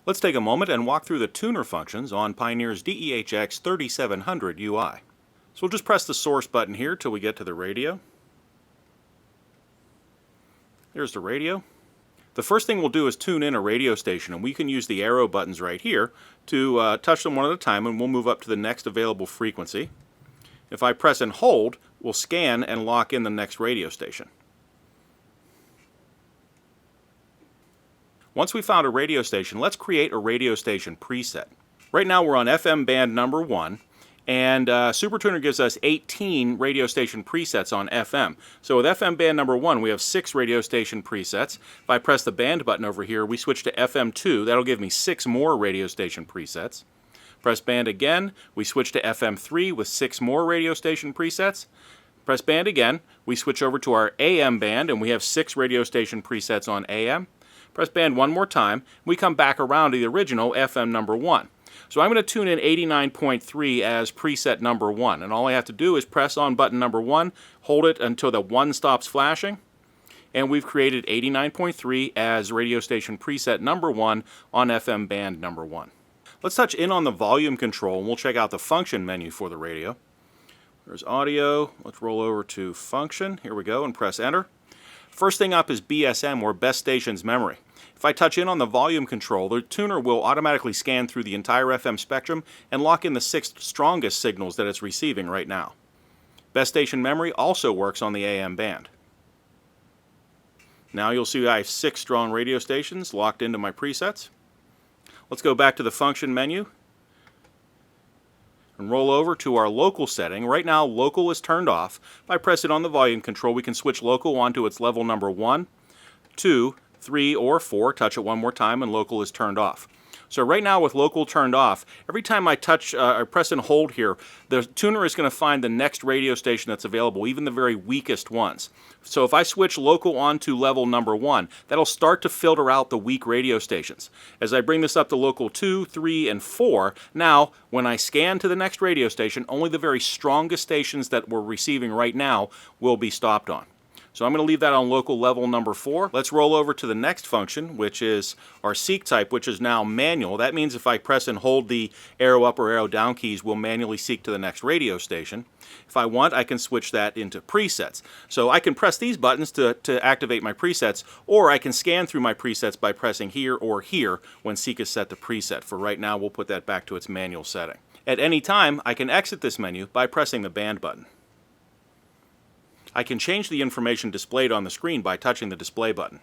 Let's take a moment and walk through the tuner functions on Pioneer's DEH-X3700UI. So we'll just press the source button here till we get to the radio. Here's the radio. The first thing we'll do is tune in a radio station, and we can use the arrow buttons right here to touch them one at a time, and we'll move up to the next available frequency. If I press and hold, we'll scan and lock in the next radio station. Once we found a radio station, let's create a radio station preset. Right now we're on FM band number 1, and SuperTuner gives us 18 radio station presets on FM. So with FM band number 1, we have 6 radio station presets. If I press the band button over here, we switch to FM 2. That'll give me 6 more radio station presets. Press band again, we switch to FM 3 with 6 more radio station presets. Press band again, we switch over to our AM band, and we have 6 radio station presets on AM. Press band one more time, we come back around to the original FM number 1. So I'm going to tune in 89.3 as preset number 1, and all I have to do is press on button number 1, hold it until the 1 stops flashing, and we've created 89.3 as radio station preset number 1 on FM band number 1. Let's touch in on the volume control, and we'll check out the function menu for the radio. There's audio. Let's roll over to function. Here we go, and press enter. First thing up is BSM, or best stations memory. If I touch in on the volume control, the tuner will automatically scan through the entire FM spectrum and lock in the 6 strongest signals that it's receiving right now. Best station memory also works on the AM band. Now you'll see I have 6 strong radio stations locked into my presets. Let's go back to the function menu and roll over to our local setting. Right now local is turned off. If I press it on the volume control, we can switch local onto its level number 1, 2, 3, or 4, touch it one more time, and local is turned off. So right now with local turned off, every time I touch or press and hold here, the tuner is going to find the next radio station that's available, even the very weakest ones. So if I switch local onto level number 1, that'll start to filter out the weak radio stations. As I bring this up to local 2, 3, and 4, now when I scan to the next radio station, only the very strongest stations that we're receiving right now will be stopped on. So I'm going to leave that on local level number 4. Let's roll over to the next function, which is our seek type, which is now manual. That means if I press and hold the arrow up or arrow down keys, we'll manually seek to the next radio station. If I want, I can switch that into presets. So I can press these buttons to activate my presets, or I can scan through my presets by pressing here or here when seek is set to preset. For right now, we'll put that back to its manual setting. At any time, I can exit this menu by pressing the band button. I can change the information displayed on the screen by touching the display button.